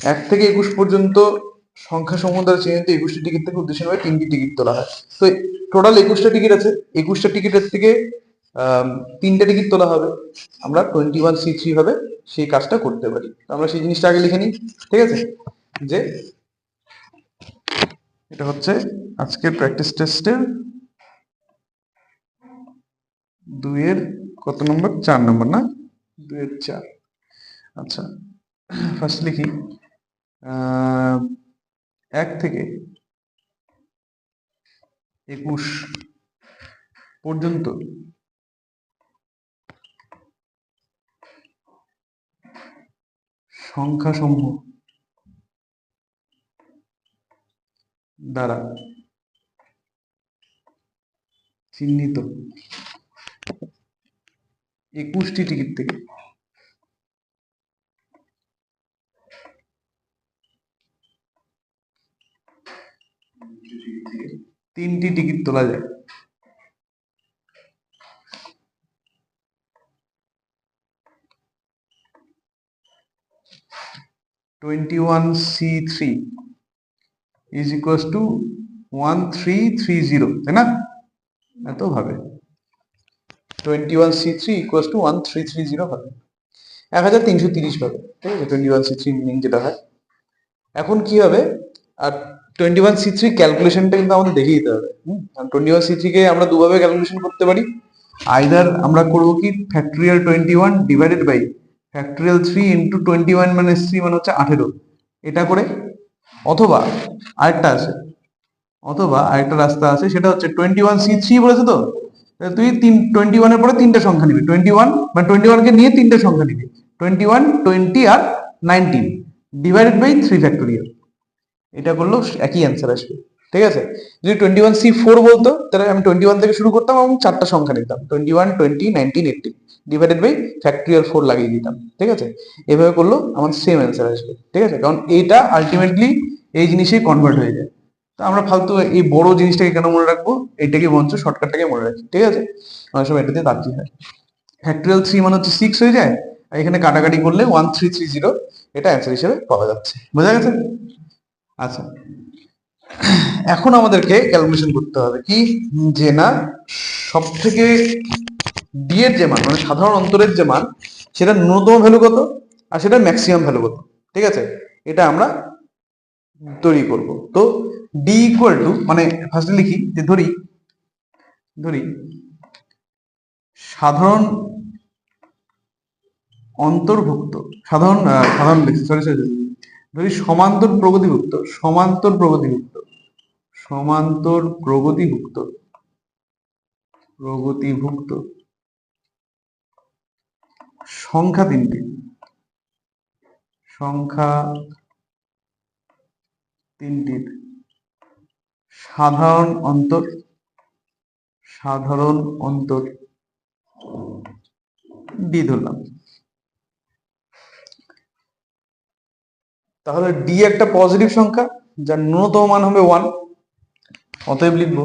1 থেকে 21 পর্যন্ত সংখ্যা সমূহ দ্বারা চিহ্নিত 21টি টিকিট থেকে উদ্দেশ্য হয়ে 3টি টিকিট তোলা হয়। তো টোটাল 21টা টিকিট আছে, 21টা টিকিটের থেকে 3টে টিকিট তোলা হবে। আমরা 21C3 ভাবে সেই কাজটা করতে পারি। তো আমরা সেই জিনিসটা আগে লিখে নিই, ঠিক আছে? যে এটা হচ্ছে আজকের প্র্যাকটিস টেস্টের 2 এর কত নম্বর? 4 নম্বর না? 2 এর 4। আচ্ছা, ফার্স্ট লিখি 1 থেকে 21 পর্যন্ত সংখ্যাসমূহ দ্বারা চিহ্নিত 21টি টিকিট থেকে 3টি টিকিট তোলা যায়। (21C3 is equals to 1330, তাই না? এত ভাবে 21C3 equals to 1330 হবে, 1330 হবে, ঠিক আছে? 21C3 মিনিং যেটা হয়। এখন কি হবে, আর 21C3 ক্যালকুলেশনটা কিন্তু আমাদের দেখে দিতে হবে। 21C3 কে আমরা দুভাবে ক্যালকুলেশন করতে পারি। আইদার আমরা করবো কি factorial 21 divided by factorial 3 into 21 মানে 3 মানে হচ্ছে 18, এটা করে, অথবা আরেকটা রাস্তা আছে, সেটা হচ্ছে 21C3 বলেছে তো, তুই 21 এর পরে 3টে সংখ্যা নিবি, 21 মানে 21 কে নিয়ে 3টে সংখ্যা নিবি, 21, 20 আর 19 ডিভাইডেড বাই 3 ফ্যাক্টরিয়াল। এটা করলেও একই অ্যান্সার আসবে, ঠিক আছে? যদি 21C4 বলতো তাহলে আমি 21 থেকে শুরু করতাম এবং 4টা সংখ্যা নিতাম, 21, 20, 19, 18 ডিভাইডেড বাই ফ্যাক্টরিয়াল 4 লাগিয়ে দিতাম, ঠিক আছে? এভাবে করলেও আমার সেম অ্যান্সার আসবে, ঠিক আছে? কারণ এইটা আলটিমেটলি এই জিনিসেই কনভার্ট হয়ে যায়। তো আমরা ফালতু এই বড় জিনিসটাকে কেন মনে রাখবো, এইটাকে বঞ্চ শর্টকাটটাকে মনে রাখি, ঠিক আছে? অনেক সময় এটাতে তার কি হয়, ফ্যাক্টরিয়াল 3 মানে হচ্ছে 6 হয়ে যায়, আর এখানে কাটাকাটি করলে 1330 এটা অ্যান্সার হিসেবে পাওয়া যাচ্ছে। বোঝা গেছে? আচ্ছা, এখন আমাদেরকে ক্যালকুলেশন করতে হবে কি, যে না সব থেকে ডি এর যে মান মানে সাধারণ অন্তরের যে মান, সেটা ন্যূনতম ভ্যালু কত আর সেটা ম্যাক্সিমাম ভ্যালু কত, ঠিক আছে? এটা আমরা তৈরি করব। তো ডি ইকুয়াল টু, মানে ফার্স্টে লিখি যে ধরি সাধারণ অন্তর্ভুক্ত, সাধারণ লিখছি, সরি, ধরি সমান্তর প্রগতিভুক্ত সংখ্যা তিনটির সাধারণ অন্তর ডি ধরলাম। তাহলে ডি একটা পজিটিভ সংখ্যা যার ন্যূনতম মান হবে 1, অতএব লিখবো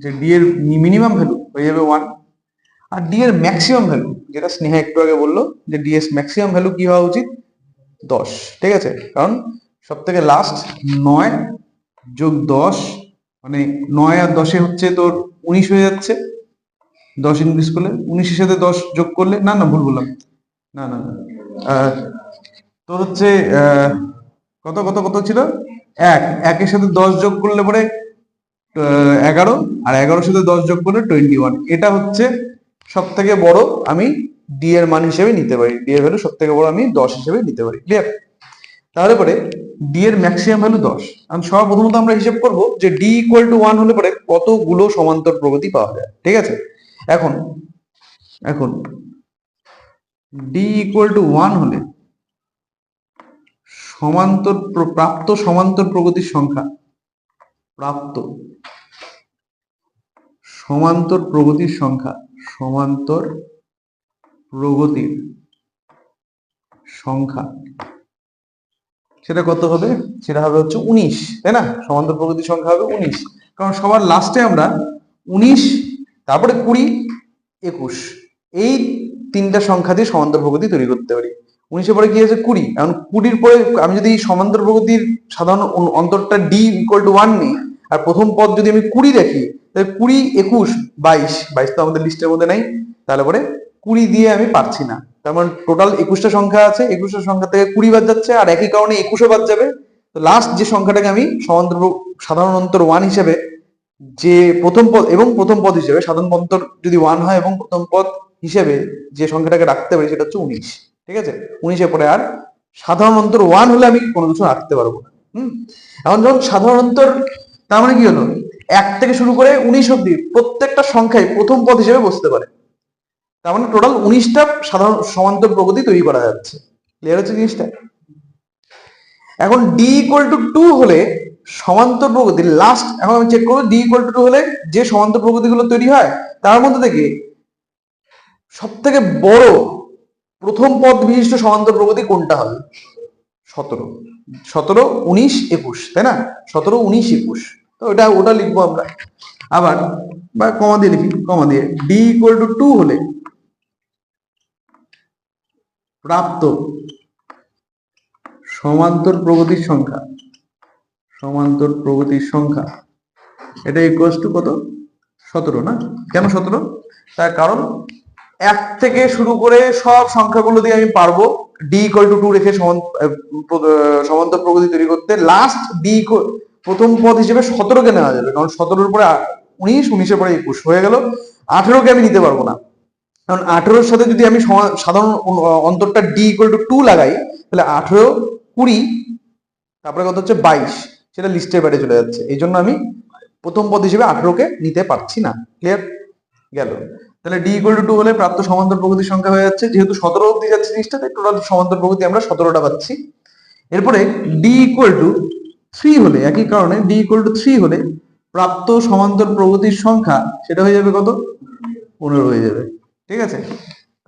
যে ডি এর মিনিমাম ভ্যালু হয়ে যাবে 1, আর ডি এর ম্যাক্সিমাম ভ্যালু, যেটা স্নেহা একটু আগে বললো যে ডি এর ম্যাক্সিমাম ভ্যালু কি হওয়া উচিত, 10, ঠিক আছে? কারণ সব থেকে লাস্ট 9 যোগ 10 মানে 9 আর 10 হচ্ছে তোর 19 হয়ে যাচ্ছে, 10 ইনক্রিজ করলে 19 এর সাথে 10 যোগ করলে, না ভুল বললাম, না তোর হচ্ছে কত কত কত ছিল, 1 এর সাথে 10 যোগ করলে পরে 11, আর 11 সাথে 10 যোগ করলে 21। এটা হচ্ছে সব থেকে বড় আমি ডি এর মান হিসেবে নিতে পারি, ডি এর ভ্যালু সব থেকে বড় আমি 10 হিসেবে নিতে পারি। ক্লিয়ার? তাহলে পরে ডি এর ম্যাক্সিমাম ভ্যালু 10। আমি সর্বপ্রথমত আমরা হিসেব করব যে ডি ইকুয়াল টু 1 হলে পরে কতগুলো সমান্তর প্রগতি পাওয়া যায়, ঠিক আছে? এখন ডি ইকুয়াল টু 1 হলে প্রাপ্ত সমান্তর প্রগতির সংখ্যা, সমান্তর প্রগতির সংখ্যা সেটা কত হবে? সেটা হবে হচ্ছে 19, তাই না? সমান্তর প্রগতির সংখ্যা হবে 19, কারণ সবার লাস্টে আমরা 19, তারপরে 20, 21 এই 3টা সংখ্যা দিয়ে সমান্তর প্রগতি তৈরি করতে পারি। 19-এর পরে কি আছে 20, এখন 20-র পরে আমি যদি সমান্তর প্রগতির সাধারণ অন্তরটা ডি ইকুয়াল টু 1 নিই, আর প্রথম পদ যদি আমি 20 দেখি, তাহলে 20, 21, 22 তো আমাদের লিস্টের মধ্যে নাই, তাহলে পরে 20 দিয়ে আমি পারছি না। তার মানে টোটাল 21টা সংখ্যা আছে, 21টা সংখ্যা থেকে 20 বাদ যাচ্ছে, আর একই কারণে 21ও বাদ যাবে। তো লাস্ট যে সংখ্যাটাকে আমি সমান্তর সাধারণ অন্তর 1 হিসেবে, যে প্রথম পদ এবং প্রথম পদ হিসেবে, সাধারণ অন্তর যদি 1 হয় এবং প্রথম পদ হিসেবে যে সংখ্যাটাকে রাখতে পারি সেটা হচ্ছে 19। ঠিক আছে, 19-এর পরে আর সাধারণ অন্তর 1 হলে আমি কোনো কিছু রাখতে পারবো না। এখন যখন সাধারণ অন্তর, তার মানে কি হলো, 1 থেকে শুরু করে 19 অব্দি প্রত্যেকটা সংখ্যায় প্রথম পদ হিসেবে বসতে পারে। তার মানে টোটাল 19টা সাধারণ সমান্তর প্রগতি তৈরি করা যাচ্ছে। ক্লিয়ার হচ্ছে জিনিসটা? এখন ডি ইকুয়াল টু 2 হলে সমান্তর প্রগতি লাস্ট, এখন আমি চেক করবো ডি ইকুয়াল টু 2 হলে যে সমান্তর প্রগতিগুলো তৈরি হয় তার মধ্যে থেকে সব থেকে বড় প্রথম পদ বিশিষ্ট সমান্তর প্রগতি কোনটা হবে? 17, 19, 21, তাই না? 17, 19, 21, তো ওটা লিখবো আমরা। আবার বা কমা দিয়ে লিখি, কমা দিয়ে ডি ইকুয়াল টু 2 হলে প্রাপ্ত সমান্তর প্রগতির সংখ্যা, সমান্তর প্রগতির সংখ্যা, এটা ইকুয়ালস টু কত? 17 না? কেন 17? তার কারণ 1 থেকে শুরু করে সব সংখ্যাগুলো দিয়ে আমি পারবো ডি ইকুয়াল টু 2 রেখে সমান্তর প্রগতি তৈরি করতে। লাস্ট ডি প্রথম পদ হিসেবে 17কে নেওয়া যাবে, কারণ 17-এর পরে 19, 19-এর পরে 21 হয়ে গেল। 18কে আমি নিতে পারবো না, কারণ 18-এর সাথে যদি আমি সাধারণ অন্তরটা ডি ইকুয়াল টু 2 লাগাই, তাহলে 18, 20, তারপরে কত হচ্ছে 22, সেটা লিস্টের বাইরে চলে যাচ্ছে। এই জন্য আমি প্রথম পদ হিসেবে 18কে নিতে পারছি না। ক্লিয়ার গেল? তাহলে ডি ইকুয়াল টু 2 হলে প্রাপ্ত সমান্তর প্রগতির সংখ্যা হয়ে যাচ্ছে, যেহেতু 17 অব্দি যাচ্ছে জিনিসটা, তাই টোটাল সমান্তর প্রগতি আমরা 17টা পাচ্ছি। এরপরে ডি ইকুয়াল টু 3 হলে, একই কারণে ডি ইকুয়াল টু 3 হলে প্রাপ্ত সমান্তর প্রগতির সংখ্যা সেটা হয়ে যাবে কত? 15 হয়ে যাবে। ঠিক আছে,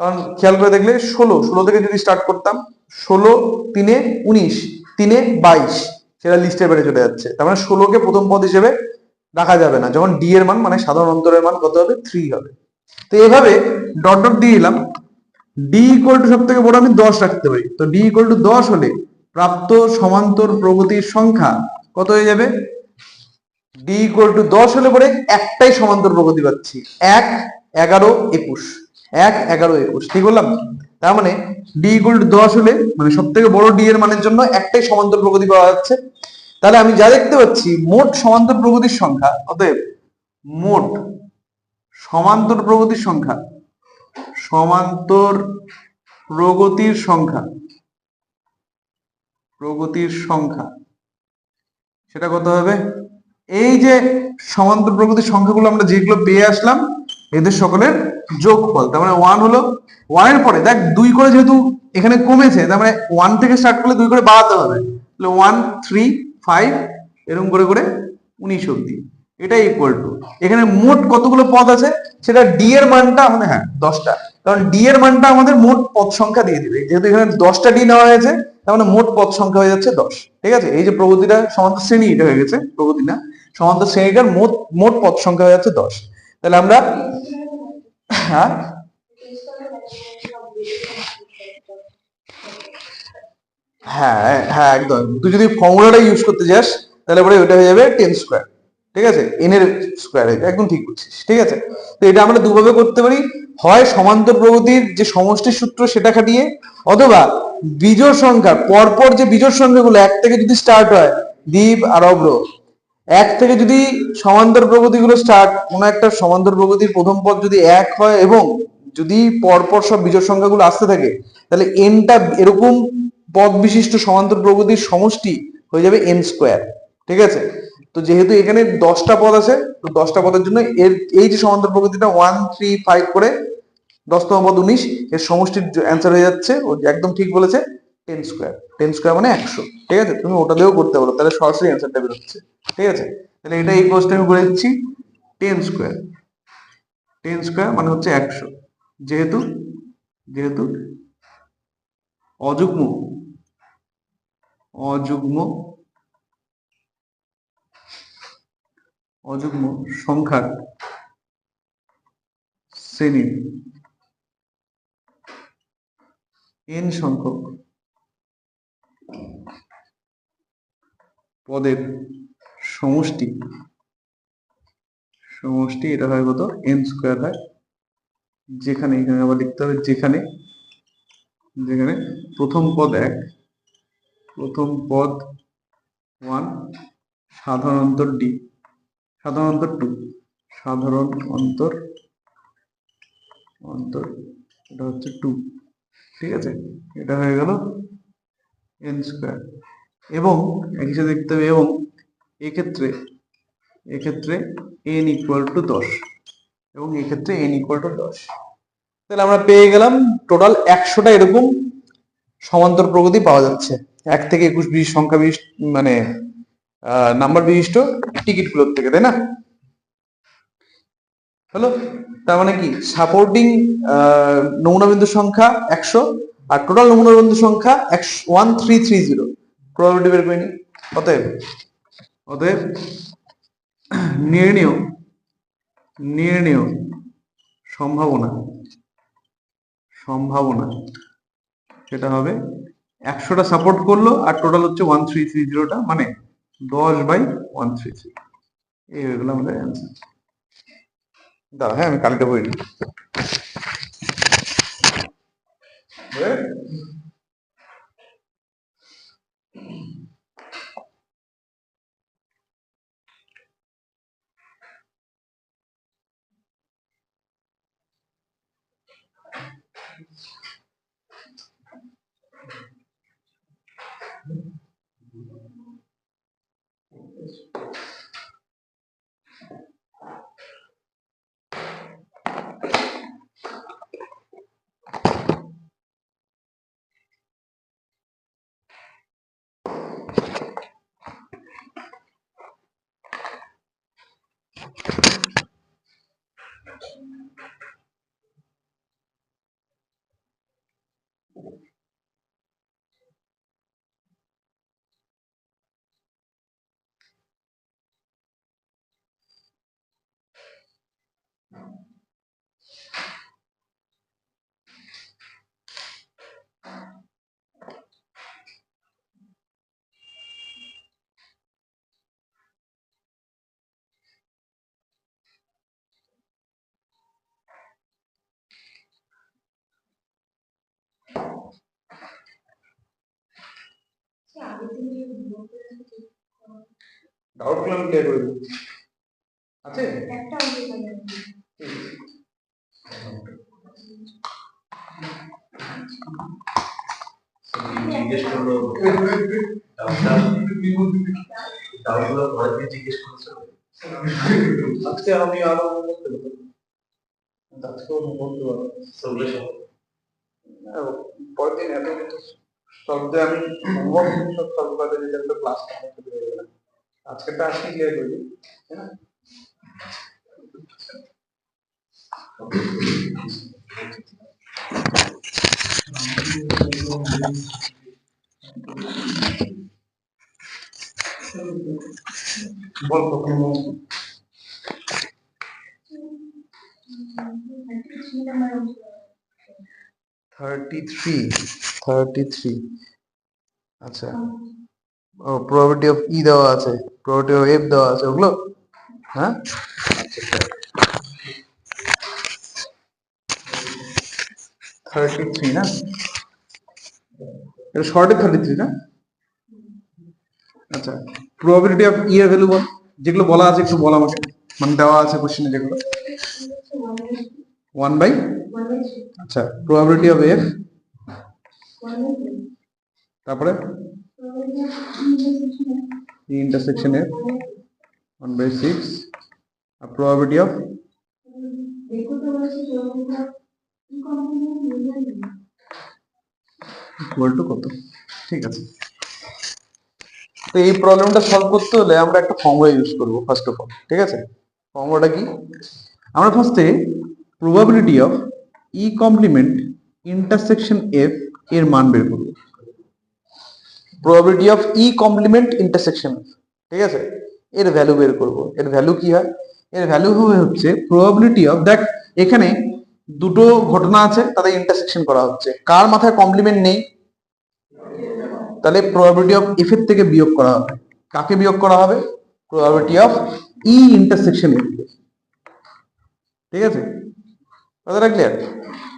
কারণ খেয়াল করে দেখলে 16 থেকে যদি স্টার্ট করতাম, 16, 3-এ 19, 3-এ 22, সেটা লিস্টের বাইরে চলে যাচ্ছে। তার মানে 16কে প্রথম পদ হিসেবে রাখা যাবে না, যখন ডি এর মান মানে সাধারণ অন্তরের মান কত হবে? 3 হবে। তো এভাবে ডট ডট দিয়ে দিলাম। ডি ইকুয়াল টু সব থেকে বড় আমি 10 রাখতে পারি, তো ডি ইকুয়াল টু 10 হলে প্রাপ্ত সমান্তর প্রগতির সংখ্যা কত হয়ে যাবে? ডি ইকুয়াল টু 10 হলে পরে একটাই সমান্তর প্রগতি পাচ্ছি, 1, 11, 21, 1, 11, 21, ঠিক বললাম? তার মানে ডি ইকুয়াল টু 10 হলে, মানে সব থেকে বড় ডি এর মানের জন্য একটাই সমান্তর প্রগতি পাওয়া যাচ্ছে। তাহলে আমি যা দেখতে পাচ্ছি, মোট সমান্তর প্রগতির সংখ্যা, অতএব মোট সমান্তর প্রগতির সংখ্যা, সমান্তর প্রগতির সংখ্যা, প্রগতির সংখ্যা সেটা কত হবে? এই যে সমান্তর প্রগতির সংখ্যাগুলো আমরা যেগুলো পেয়ে আসলাম, এদের সকলের যোগফল। তার মানে 1 হলো, 1 এর পরে দেখ 2 করে যেহেতু এখানে কমেছে, তার মানে 1 থেকে স্টার্ট করলে 2 করে বাড়াতে হবে, তাহলে 1, 3, 5 এরকম করে করে 19 অব্দি। এটা ইকুয়াল টু, এখানে মোট কতগুলো পদ আছে সেটা ডি এর মানটা আমাদের, হ্যাঁ 10টা, কারণ ডি এর মানটা আমাদের মোট পদ সংখ্যা দিয়ে দিবে, যেহেতু এখানে 10টা ডি নেওয়া হয়েছে, তার মানে মোট পদ সংখ্যা হয়ে যাচ্ছে 10। ঠিক আছে, এই যে প্রগতিটা সমান্তর শ্রেণী, এটা হয়ে গেছে প্রগতি না, সমান্তর শ্রেণীটার মোট মোট পদ সংখ্যা হয়ে যাচ্ছে 10। তাহলে আমরা, হ্যাঁ হ্যাঁ হ্যাঁ একদম, তুই যদি ফর্মুলাটা ইউজ করতে যাস তাহলে পরে ওটা হয়ে যাবে 10 স্কোয়ার। ঠিক আছে, এন এর স্কোয়ার হয়ে যাবে, একদম ঠিক বলছিস। ঠিক আছে, তো এটা আমরা দুভাবে করতে পারি, হয় সমান্তর প্রগতির যে সমষ্টির সূত্র সেটা খাটিয়ে, অথবা বিজোড় সংখ্যা পরপর যে বিজোড় সংখ্যাগুলো 1 থেকে যদি স্টার্ট হয়, দীপ আর অব্র, 1 থেকে যদি সমান্তর প্রগতিগুলো স্টার্ট, কোনো একটা সমান্তর প্রগতির প্রথম পদ যদি 1 হয় এবং যদি পরপর সব বিজোড় সংখ্যাগুলো আসতে থাকে, তাহলে এনটা এরকম পদ বিশিষ্ট সমান্তর প্রগতির সমষ্টি হয়ে যাবে এন স্কোয়ার। ঠিক আছে, তো যেহেতু এখানে 10টা পদ আছে, তো 10টা পদের জন্য এর এই যে সমান্তর প্রগতিটা 1, 3, 5 করে 10তম পদ 19, এর সমষ্টির অ্যান্সার হয়ে যাচ্ছে, ও একদম ঠিক বলেছে, 10 স্কোয়ার। 10 স্কোয়ার মানে 100। ঠিক আছে, তুমি ওটা দিয়েও করতে পারো, তাহলে সরাসরি অ্যান্সারটা বেরোচ্ছে। ঠিক আছে, তাহলে এটা এই কোর্সটা আমি করে দিচ্ছি 10 স্কোয়ার। 10 স্কোয়ার মানে হচ্ছে 100, যেহেতু যেহেতু অযুগ্ম অযুগ্ম অযুগ্ম সংখ্যার শ্রেণীর n সংখ্যক পদের সমষ্টি সমষ্টি এটা হয় কত n স্কয়ার হয়, যেখানে এখানে আবার লিখতে হবে যেখানে যেখানে প্রথম পদ 1, প্রথম পদ 1, সাধারণ অন্তর d, সাধারণ অন্তর 2, সাধারণ অন্তর অন্তর এটা হচ্ছে 2, ঠিক আছে, এটা হয়ে গেল n স্কয়ার। এবং একই সাথে দেখতে হবে এবং এক্ষেত্রে n ইকুয়াল টু 10 এবং এক্ষেত্রে n ইকুয়াল টু 10। তাহলে আমরা পেয়ে গেলাম টোটাল 100টা এরকম সমান্তর প্রগতি পাওয়া যাচ্ছে 1 থেকে 21 বিশিষ্ট সংখ্যা বিশিষ্ট মানে নাম্বার বিশিষ্ট টিকিটগুলোর থেকে, তাই না? হলো, তার মানে কি সাপোর্টিং নমুনা বিন্দুর সংখ্যা 100 আর টোটাল নমুনা বিন্দুর সংখ্যা 1330। প্রবাবিলিটি বের করে নি। অতএব নির্ণেয় সম্ভাবনা সেটা হবে 100টা সাপোর্ট করলো আর টোটাল হচ্ছে 1330টা, মানে 10/133। এই হয়ে গেল আমাদের অ্যান্সার। দাঁড়া, হ্যাঁ আমি কালকে বই নিই। ডাউট গুলো আমি ক্লিয়ার করে দেব। আছে একটা জিজ্ঞেস করলো ডাউটগুলো পরে জিজ্ঞেস করছো। আজকে আমি আরো বলতে পারবো, আজকেও বলতে পারবো সলিউশন পরের দিন এত কিছু সলভ যে আমি সব সলভ করে দিলে ক্লাসটা করতে পেরে গেলাম। আজকেরটা আজকে ক্লিয়ার করে দিই, তাই না? বল কখন 33। আচ্ছা, ও প্রবাবিলিটি অফ ই দেওয়া আছে, প্রবাবিলিটি অফ এফ দেওয়া আছে, ওগুলো হ্যাঁ। আচ্ছা 33 না, এটা শর্টে 33 না। আচ্ছা, প্রবাবিলিটি অফ ই এর ভ্যালু বল, যেগুলো বলা আছে একটু বল আমাকে, মানে দেওয়া আছে কোশ্চেনে যেগুলো। 1/, আচ্ছা প্রবাবিলিটি অফ এফ, তারপরে ইন্টারসেকশন এফ 1/6, আর প্রবাবিলিটি অফ ইকুয়াল টু কত। ঠিক আছে, তো এই প্রবলেমটা সলভ করতে হলে আমরা একটা ফর্মুলা ইউজ করব ফার্স্ট অফ অল। ঠিক আছে, ফর্মুলাটা কি? আমরা ফার্স্টে probability of E complement intersection F এর মান বের করব। Probability of E complement intersection, ঠিক আছে, এর ভ্যালু বের করব। এর ভ্যালু কি হয়? এর ভ্যালু হবে হচ্ছে প্রবাবিলিটি অফ, দেখ এখানে দুটো ঘটনা আছে তাদের ইন্টারসেকশন করা হচ্ছে, কার মাথায় কমপ্লিমেন্ট নেই? তাহলে প্রবাবিলিটি অফ এফ এর থেকে বিয়োগ করা হবে। কাকে বিয়োগ করা হবে? Probability of E intersection F. ঠিক আছে, কথাটা ক্লিয়ার?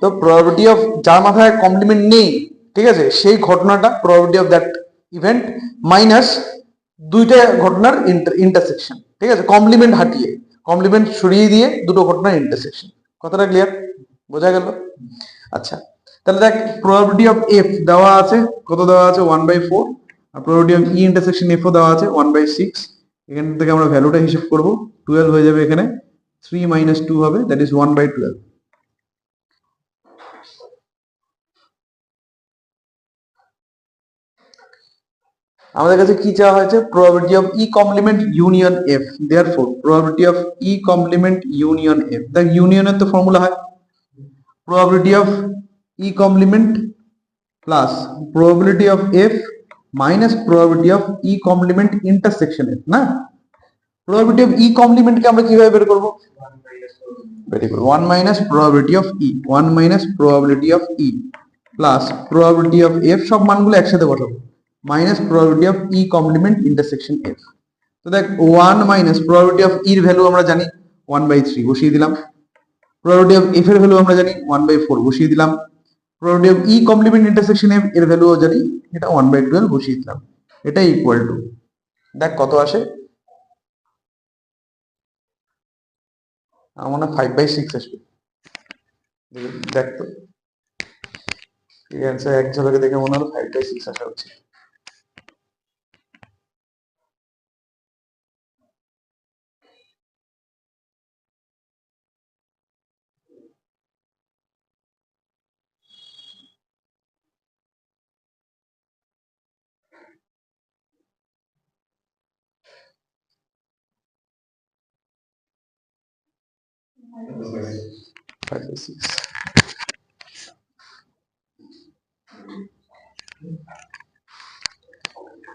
তো প্রবাবিলিটি অফ যার মাথায় কমপ্লিমেন্ট নেই, ঠিক আছে, সেই ঘটনাটা probability of that event minus দুইটা ঘটনার ইন্টারসেকশন। ঠিক আছে, কমপ্লিমেন্ট হাটিয়ে, কমপ্লিমেন্ট সরিয়ে দিয়ে দুটো ঘটনার ইন্টারসেকশন। কথাটা ক্লিয়ার? বোঝা গেল? আচ্ছা, তাহলে দেখ প্রবাবিলিটি অফ এফ দেওয়া আছে, কত দেওয়া আছে? 1/4। আর probability of E intersection F ও দেওয়া আছে 1/6। এখান থেকে আমরা ভ্যালুটা হিসেব করব, 12 হয়ে যাবে এখানে, 3 - 2 হবে, দ্যাট ইজ 1/12। আমাদের কাছে কি চাওয়া হয়েছে? Probability of E complement union F. Therefore probability of E complement union F, দেখ ইউনিয়নের তো ফর্মুলা হয় probability of E complement plus probability of F minus probability of E complement intersection F, না? প্রবাবিলিটি অফ ই কমপ্লিমেন্টকে আমরা কিভাবে বের করব? Very good, 1 minus probability of E, 1 minus probability of E plus probability of F, সব মানগুলো একসাথে বসাবো, minus probability of E complement intersection F. তো দেখ 1 মাইনাস প্রবাবিলিটি অফ ইর ভ্যালু আমরা জানি 1/3, বসিয়ে দিলাম। প্রবাবিলিটি অফ এফ এর ভ্যালু আমরা জানি 1/4, বসিয়ে দিলাম। Probability of E complement intersection F এর ভ্যালুও জানি, এটা 1/12, বসিয়ে দিলাম। এটা ইকুয়াল টু, দেখ কত আসে? আমার মনে হয় 5/6 আসবে। দেখ তো, এই অ্যান্সার এক ঝলকে দেখে মনে হলো 5/6 আসা উচিত।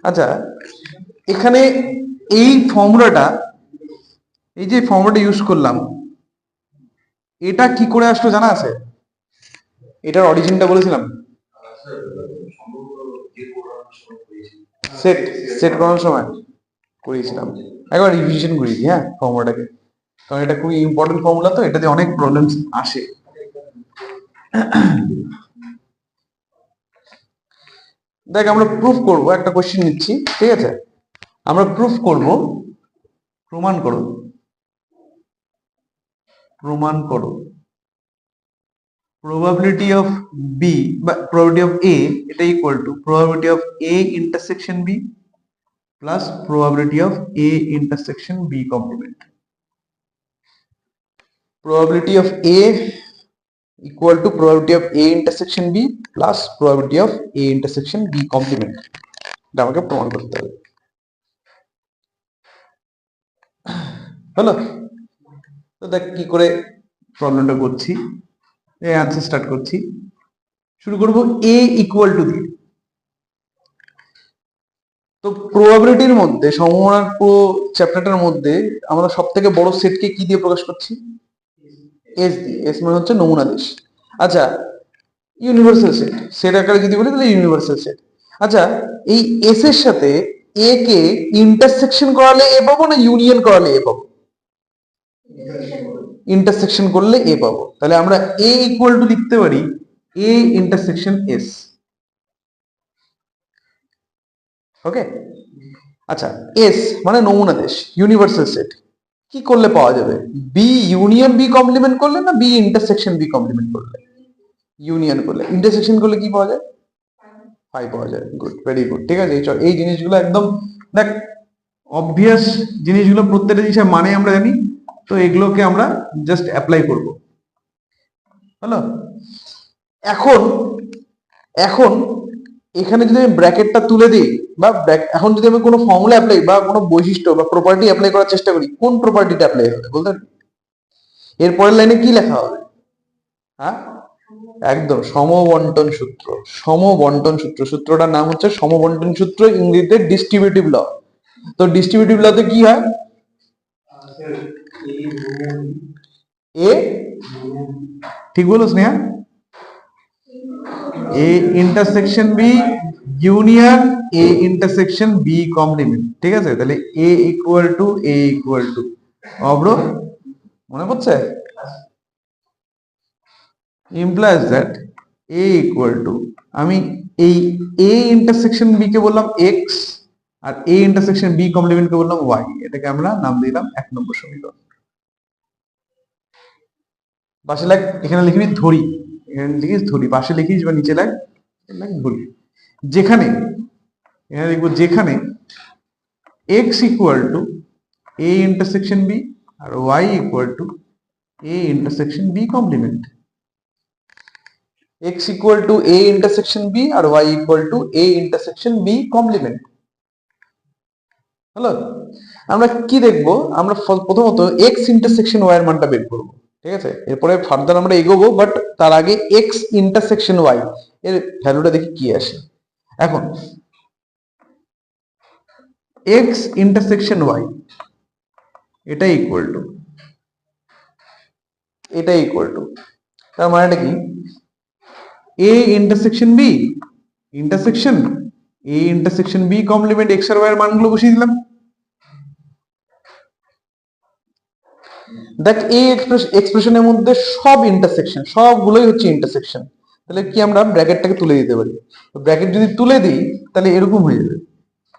আচ্ছা, এখানে এই ফর্মুলাটা, এই যে ফর্মুলাটা ইউজ করলাম, এটা কি করে আসলো জানা আছে? এটার অরিজিনটা বলেছিলাম, সেট সেট করানোর সময় করিয়েছিলাম, একবার রিভিশন করিয়েছি, হ্যাঁ, ফর্মুলাটাকে, কারণ এটা খুবই ইম্পর্টেন্ট ফর্মুলা, তো এটাতে অনেক প্রবলেমস আসে। দেখ আমরা প্রুফ করব, একটা কোশ্চেন নিচ্ছি, ঠিক আছে, আমরা প্রুফ করব, প্রমাণ করো, প্রমাণ করো probability of b বা probability of a এটা equal two probability of a intersection b plus probability of a intersection b complement। probability of a equal to probability of a intersection b plus probability of a intersection b complement। এটা আমাকে প্রমাণ করতে হবে, হলো? তো দেখ কি করে প্রবলেমটা করছি, এই আনসার স্টার্ট করছি, শুরু করব a ইকুয়াল টু দিয়ে। তো প্রবাবিলিটির মধ্যে, সম্ভাবনার পুরো চ্যাপ্টারটার মধ্যে আমরা সব থেকে বড় সেটকে কি দিয়ে প্রকাশ করছি? এস দিয়ে। এস মানে হচ্ছে নমুনা দেশ। আচ্ছা, ইউনিভার্সাল সেট, সেট আকারে যদি বলি তাহলে ইউনিভার্সাল সেট। আচ্ছা, এই এস এর সাথে এ কে ইন্টারসেকশন করালে এ পাবো না ইউনিয়ন করালে এ পাবো? ইন্টারসেকশন করলে এ পাবো। তাহলে আমরা এ ইকুয়াল টু লিখতে পারি এ ইন্টারসেকশন এস। ওকে, আচ্ছা, এস মানে নমুনা দেশ, ইউনিভার্সাল সেট, কি করলে পাওয়া যাবে? বি ইউনিয়ন বি কমপ্লিমেন্ট করলে না বি ইন্টারসেকশন বি কমপ্লিমেন্ট করলে? ইউনিয়ন করলে। ইন্টারসেকশন করলে কি পাওয়া যায়? ফাই পাওয়া যায়। গুড, ভেরি গুড, ঠিক আছে। এই জিনিসগুলো একদম দেখ অবভিয়াস জিনিসগুলো, প্রত্যেকটা জিনিসের মানে আমরা জানি, তো এগুলোকে আমরা জাস্ট অ্যাপ্লাই করব, হলো? এখন এখন এখানে যদি আমি ব্র্যাকেটটা তুলে দিই, বা এখন যদি আমি কোনো ফর্মুলা অ্যাপ্লাই বা কোনো বৈশিষ্ট্য বা প্রপার্টি অ্যাপ্লাই করার চেষ্টা করি, কোন প্রপার্টিটা অ্যাপ্লাই হবে বলতে? এর পরের লাইনে কি লেখা হবে? হ্যাঁ, একদম সমবন্টন সূত্র। সমবন্টন সূত্র, সূত্রটার নাম হচ্ছে সমবন্টন সূত্র, ইংরেজিতে ডিস্ট্রিবিউটিভ ল। তো ডিস্ট্রিবিউটিভ লতে কি হয়? এ, ঠিক বলো Sneha, A intersection B union A intersection B complement, ঠিক আছে? তাহলে এ ইকুয়াল টু অব্র, মনে পড়ছে? Implies that A equal to, আমি এই এ ইন্টারসেকশন বি কে বললাম এক্স, আর এ ইন্টারসেকশন বি কমপ্লিমেন্ট কে বললাম ওয়াই। এটাকে আমরা নাম দিলাম 1 নম্বর সমীকরণ। পাশে লাগ, এখানে লিখবি ধরি, এখানে লিখিস ধরি, পাশে লিখিস বা নিচে লাগ ধরি। যেখানে, এখানে লিখবো যেখানে x equal to A intersection B আর y equal to A intersection B complement. x equal to A intersection B আর y equal to A intersection B complement. হলো? আমরা কি দেখবো? আমরা প্রথমত x ইন্টারসেকশন y এর মানটা বের করবো, ঠিক আছে? এরপরে ফার্দার আমরা এগোবো, বাট তার আগে x ইন্টারসেকশন y এর ভ্যালুটা দেখি কি আসে। এখন x ইন্টারসেকশন y এটা ইকুয়াল টু তার মানেটা কি? a intersection b intersection a intersection b complement x আর y এর মানগুলো বসিয়ে দিলাম। দেখ এই এক্সপ্রেশনের মধ্যে সব ইন্টারসেকশন, সবগুলোই হচ্ছে ইন্টারসেকশন। তাহলে কি আমরা ব্র্যাকেটটাকে তুলে দিতে পারি? ব্র্যাকেট যদি তুলে দিই তাহলে এরকম হয়ে যাবে,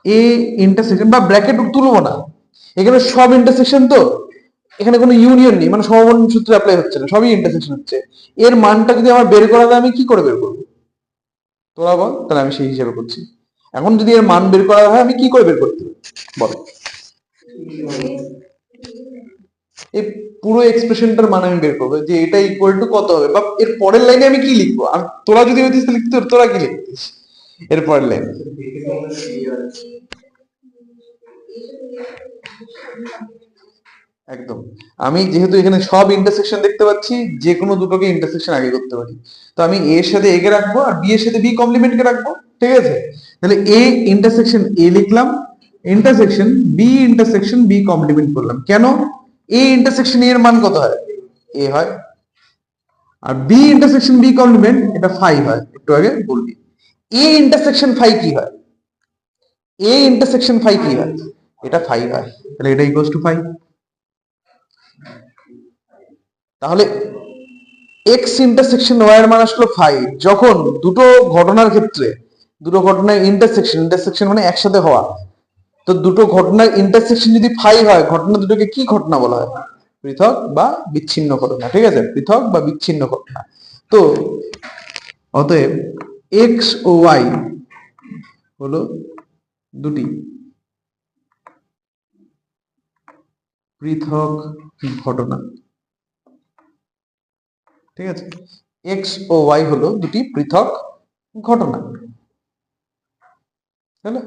এ ইন্টারসেকশন, বা ব্র্যাকেট তুলবো না, এখানে সব ইন্টারসেকশন, তো এখানে কোনো ইউনিয়ন নেই, মানে সমবর্ণ সূত্র অ্যাপ্লাই হচ্ছে না, সবই ইন্টারসেকশন হচ্ছে। এর মানটা যদি আমার বের করা যায়, আমি কি করে বের করবো? তোরা বল, তাহলে আমি সেই হিসাবে করছি। এখন যদি এর মান বের করা হয়, আমি কি করে বের করতে পারি বল? এই পুরো এক্সপ্রেশনটার মান আমি বের করবো, যে এটা ইকুয়াল টু কত হবে, বা এর পরের লাইনে আমি কি লিখবো। আর তোরা যদি হইতিস লিখতে, তোরা কি লিখতিস এর পরের লাইন? একদম, আমি যেহেতু এখানে সব ইন্টারসেকশন দেখতে পাচ্ছি, যে কোনো দুটোকে ইন্টারসেকশন আগে করতে পারি। তো আমি এ এর সাথে এ কে রাখবো, আর বি এর সাথে বি কমপ্লিমেন্ট কে রাখবো, ঠিক আছে? তাহলে এ ইন্টারসেকশন এ লিখলাম, ইন্টারসেকশন বি কমপ্লিমেন্ট করলাম। কেন? এ ইন্টারসেকশন এর মান কত হয়? এ হয়। আর বি ইন্টারসেকশন বি কমপ্লিমেন্ট এটা 5 হয়, একটু আগে বলবি। এ ইন্টারসেকশন 5 কি হয়? এ ইন্টারসেকশন 5 কি হয়? এটা 5 হয়। তাহলে এটা ইকুয়ালস টু 5। তাহলে এক্স ইন্টারসেকশন ওয়াই এর মান আসলো 5 যখন দুটো ঘটনার ক্ষেত্রে, দুটো ঘটনার ইন্টারসেকশন মানে একসাথে হওয়া, তো দুটো ঘটনার ইন্টারসেকশন যদি 5 হয়, ঘটনা দুটোকে কি ঘটনা বলা হয়? পৃথক বা বিচ্ছিন্ন ঘটনা, ঠিক আছে? পৃথক বা বিচ্ছিন্ন ঘটনা। তো অতএব এক্স ও ওয়াই হলো দুটি পৃথক ঘটনা, ঠিক আছে? এক্স ও ওয়াই হলো দুটি পৃথক ঘটনা, তাহলে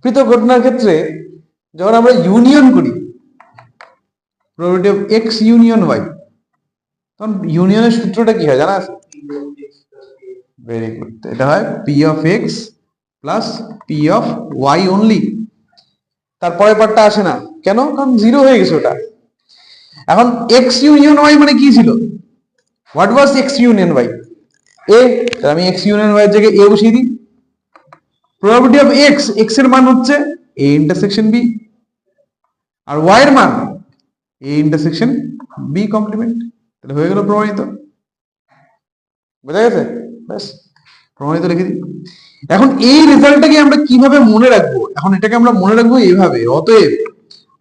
পৃথক ঘটনার ক্ষেত্রে যখন আমরা ইউনিয়ন করি, probability of X union Y, তখন ইউনিয়নের সূত্রটা কি হয় জানা আছে? ভেরি গুড, এটা হয় P of X plus P of Y only. তারপরের পার্টটা আসে না, কেন? কারণ জিরো হয়ে গেছে ওটা। এখন এক্স ইউনিয়ন ওয়াই মানে কি ছিল? What was X union Y? A. আমি এক্স ইউনিয়ন ওয়াই এর জায়গায় এ বসিয়ে দিই। প্রবাবিলিটি অফ এক্স, এক্স এর মান হচ্ছে এ ইন্টারসেকশন বি, আর ওয়াই এর মান এ ইন্টারসেকশন বি কমপ্লিমেন্ট। তাহলে হয়ে গেল প্রমাণিত। বোঝা গেছে? ব্যাস, প্রমাণিত লিখে দিই। এখন এই রেজাল্টটাকে আমরা কিভাবে মনে রাখবো? এখন এটাকে আমরা মনে রাখবো এইভাবে, অতএব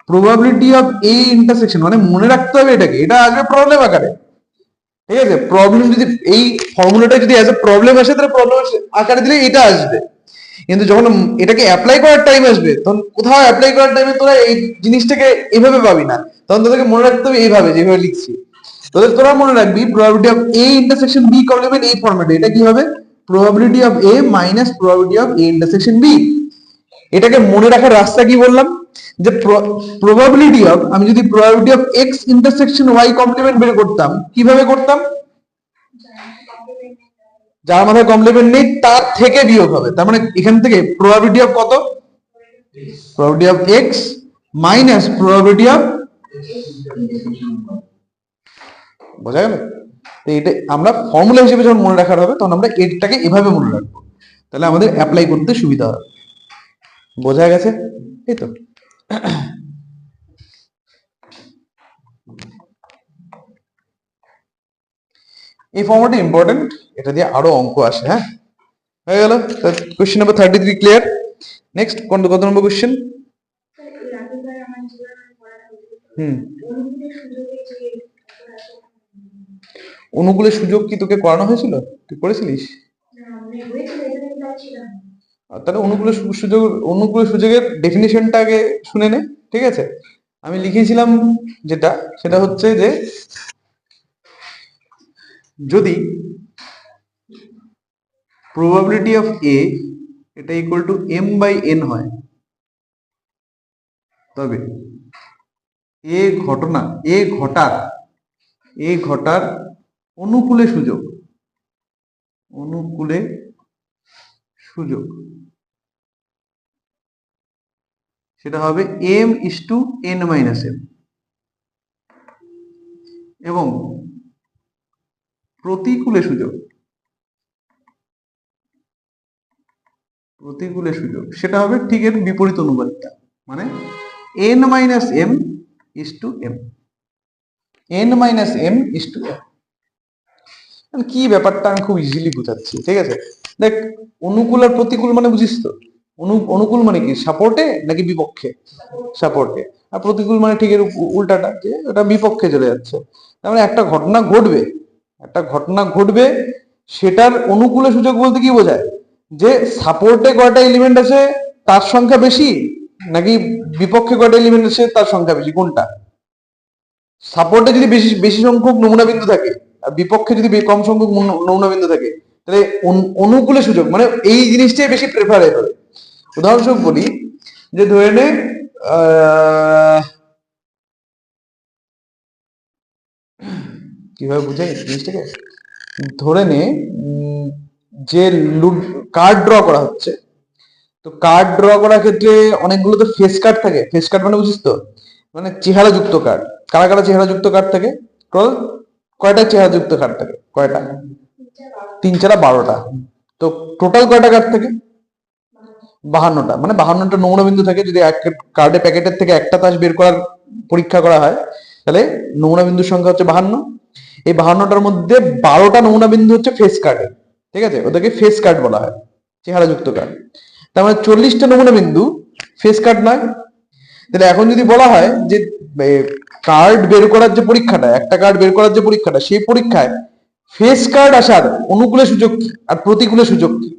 প্রবাবিলিটি অফ এ ইন্টারসেকশন, মানে মনে রাখতে হবে এটাকে, এটা আসবে প্রবলেম আকারে, ঠিক আছে? প্রবলেম যদি এই ফর্মুলাটা যদি অ্যাজ এ প্রবলেম আসে, তাহলে প্রবলেম আকারে দিলে এটা আসবে। কিন্তু যখন এটাকে অ্যাপ্লাই করার টাইম আসবে, তখন কোথাও অ্যাপ্লাই করার টাইমে তোরা এই জিনিসটাকে এভাবে পাবি না, তখন তোদেরকে মনে রাখতে হবে এইভাবে, যেভাবে লিখছি। তোরা মনে রাখবি probability of A intersection B complement এই ফর্মেটে। এটা কি হবে? Probability of A minus probability of A intersection B. এটাকে মনে রাখার রাস্তা কি বললাম? যে প্রবাবিলিটি অফ, আমি যদি probability of X intersection Y complement বের করতাম, কিভাবে করতাম? যার মাথায় কমপ্লিমেন্ট নেই তার থেকে বিয়োগ হবে। তার মানে এখান থেকে প্রবাবিলিটি অফ কত? Probability of x minus probability of, বোঝা গেল? তো এটা আমরা ফর্মুলা হিসেবে যখন মনে রাখার হবে, তখন আমরা এটাকে এভাবে মনে রাখবো। তাহলে আমাদের অ্যাপ্লাই করতে সুবিধা হবে। বোঝা গেছে? এই তো এই ফর্মুলাটা ইম্পর্টেন্ট, এটা দিয়ে আরো অঙ্ক আসে। হ্যাঁ, হয়ে গেল। Question number 33 clear. নেক্সট কত নম্বর কোশ্চেন? অনুকূলের সুযোগ কি তোকে করানো হয়েছিল? তুই করেছিলিস? তাহলে অনুকূলের সুযোগের ডেফিনিশনটা আগে শুনে নে, ঠিক আছে? আমি লিখেছিলাম যেটা, সেটা হচ্ছে যে যদি probability of A এটা ইকুয়াল টু m/n হয়, তবে এ ঘটার অনুকূলে সুযোগ সেটা হবে m/n-m, এবং প্রতিকূলে সুযোগ সেটা হবে ঠিক এর বিপরীত অনুপাতটা, মানে n-m/m, কি ব্যাপারটা আমি খুব ইজিলি বুঝাচ্ছি, ঠিক আছে? দেখ, অনুকূল আর প্রতিকূল মানে বুঝিস তো? অনুকূল মানে কি, সাপোর্টে নাকি বিপক্ষে? সাপোর্টে। আর প্রতিকূল মানে ঠিক এর উল্টাটা, যে ওটা বিপক্ষে চলে যাচ্ছে। তার মানে একটা ঘটনা ঘটবে, সেটার অনুকূলে সুযোগ বলতে কি বোঝায়? যে সাপোর্টে কয়টা এলিমেন্ট আছে তার সংখ্যা বেশি, নাকি বিপক্ষে কয়টা এলিমেন্ট আছে তার সংখ্যা বেশি, কোনটা? সাপোর্টে যদি বেশি বেশি সংখ্যক নমুনা বিন্দু থাকে আর বিপক্ষে যদি কম সংখ্যক নমুনা বিন্দু থাকে, তাহলে অনুকূলে সুযোগ মানে এই জিনিসটাই বেশি প্রেফারেবল। উদাহরণস্বরূপ বলি, যে ধরে নে কিভাবে বুঝাই জিনিসটাকে, ধরে নে যে কার্ড ড্র করা হচ্ছে, তো কার্ড ড্র করার ক্ষেত্রে অনেকগুলো তো ফেস কার্ড থাকে। ফেস কার্ড মানে বুঝিস তো, মানে চেহারা যুক্ত কার্ড। কারা কারা চেহারা যুক্ত কার্ড থাকে? টোটাল কয়টা চেহারা যুক্ত কার্ড থাকে? কয়টা? 3 4 12টা। তো টোটাল কয়টা কার্ড থাকে? 52টা। মানে 52টা নমুনা বিন্দু থাকে। যদি এক কার্ডে প্যাকেটের থেকে একটা তাস বের করার পরীক্ষা করা হয়, তাহলে নমুনা বিন্দুর সংখ্যা হচ্ছে 52। এই 52টার মধ্যে 12টা নমুনা বিন্দু হচ্ছে ফেস কার্ডের, ঠিক আছে? ওদেরকে ফেস কার্ড বলা হয়, চেহারা যুক্ত কার্ড। তার মানে 40টা নমুনা বিন্দু ফেস কার্ড নয়। তাহলে এখন যদি বলা হয় যে কার্ড বের করার যে পরীক্ষাটা, একটা কার্ড বের করার যে পরীক্ষাটা, সেই পরীক্ষায় ফেস কার্ড আসার অনুকূলে সুযোগ কি আর প্রতিকূলে সুযোগ কি,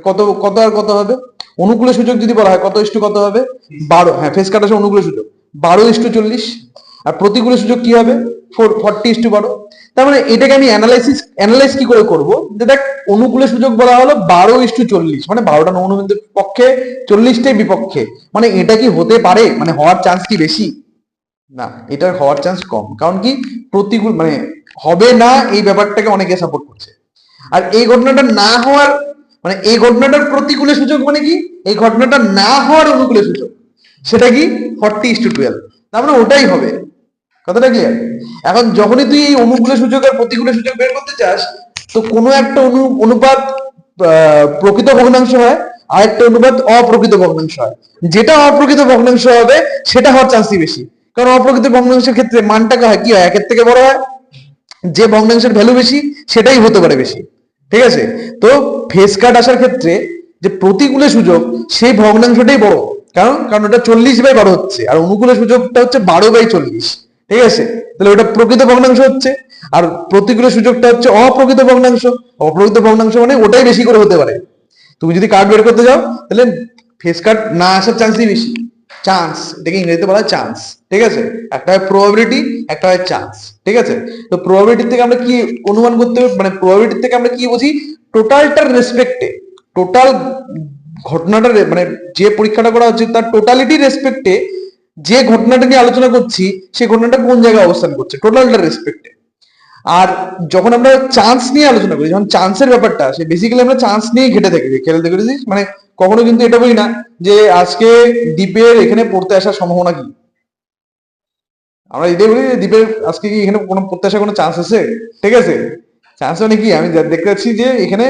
কত কত আর কত হবে? অনুকূলে সুযোগ যদি বলা হয় কত ইস্টু কত হবে? 12। হ্যাঁ, ফেস কার্ড আসার অনুকূলে সুযোগ 12:40। আর প্রতিকূলে সুযোগ কি হবে? 40:12। তার মানে এটাকে আমি অ্যানালাইজ কি করে করব? যে দেখ, অনুকূলে সুযোগ বলা হলো 12:40, মানে 12টা নমুনা বিন্দুর পক্ষে 40টাই বিপক্ষে। মানে এটা কি হতে পারে? মানে হওয়ার চান্স কি বেশি? না, এটার হওয়ার চান্স কম। কারণ কি, প্রতিকূল মানে হবে না, এই ব্যাপারটাকে অনেকে সাপোর্ট করছে। আর এই ঘটনাটা না হওয়ার, মানে এই ঘটনাটার প্রতিকূলে সুযোগ মানে কি, এই ঘটনাটা না হওয়ার অনুকূলে সুযোগ, সেটা কি 40:12। তার মানে ওটাই হবে। কথাটা ক্লিয়ার? এখন যখনই তুই এই অনুকূলে সুযোগ আর প্রতিকূলে সুযোগ বের করতে চাস, তো কোনো একটা অনুপাত প্রকৃত ভগ্নাংশ হয়, আর একটা অনুপাত অপ্রকৃত ভগ্নাংশ হয়। যেটা অপ্রকৃত ভগ্নাংশ হবে সেটা হওয়ার চান্সই বেশি। কারণ অপ্রকৃত ভগ্নাংশের ক্ষেত্রে মানটা কি হয়, একের থেকে বড় হয়। যে ভগ্নাংশের ভ্যালু বেশি সেটাই হতে পারে বেশি, ঠিক আছে? তো ফেস কার্ড আসার ক্ষেত্রে যে প্রতিকূলে সুযোগ, সেই ভগ্নাংশটাই বড়। কারণ কারণ ওটা 40/12 হচ্ছে, আর অনুকূলে সুযোগটা হচ্ছে 12/40, ঠিক আছে? তাহলে ওটা প্রকৃত ভগ্নাংশ হচ্ছে, আর প্রতিকূলে সুযোগটা হচ্ছে অপ্রকৃত ভগ্নাংশ। অপ্রকৃত ভগ্নাংশ মানে ওটাই বেশি করে হতে পারে। তুমি যদি কার্ড বের করতে যাও, তাহলে ফেস কার্ড না আসার চান্সই বেশি। চান্স, এটাকে ইংরেজিতে বলা হয় চান্স, ঠিক আছে? একটা হয় প্রবাবিলিটি, একটা হয় চান্স, ঠিক আছে? তো প্রবাবিলিটি থেকে আমরা কি অনুমান করতে হবে, মানে প্রবাবিলিটি থেকে আমরা কি বুঝি? টোটালটার রেসপেক্টে, টোটাল ঘটনাটার, মানে যে পরীক্ষাটা করা হচ্ছে তার টোটালিটি রেসপেক্টে, যে ঘটনাটা নিয়ে আলোচনা করছি সেই ঘটনাটা কোন জায়গায় অবস্থান করছে, টোটালটার রেসপেক্টে। আর যখন আমরা চান্স নিয়ে আলোচনা করি, যখন চান্সের ব্যাপারটা আসে, বেসিক্যালি আমরা চান্স নিয়ে ঘেটে থাকি। খেলতে দেখেছিস? মানে কখনো কিন্তু এটা বলি না যে আজকে দ্বীপের এখানে পড়তে আসার সম্ভাবনা কি। আমরা এটাই বলি যে দ্বীপের আজকে কি এখানে কোনো পড়তে আসার কোনো চান্স আছে, ঠিক আছে? চান্স মানে কি, আমি দেখতে পাচ্ছি যে এখানে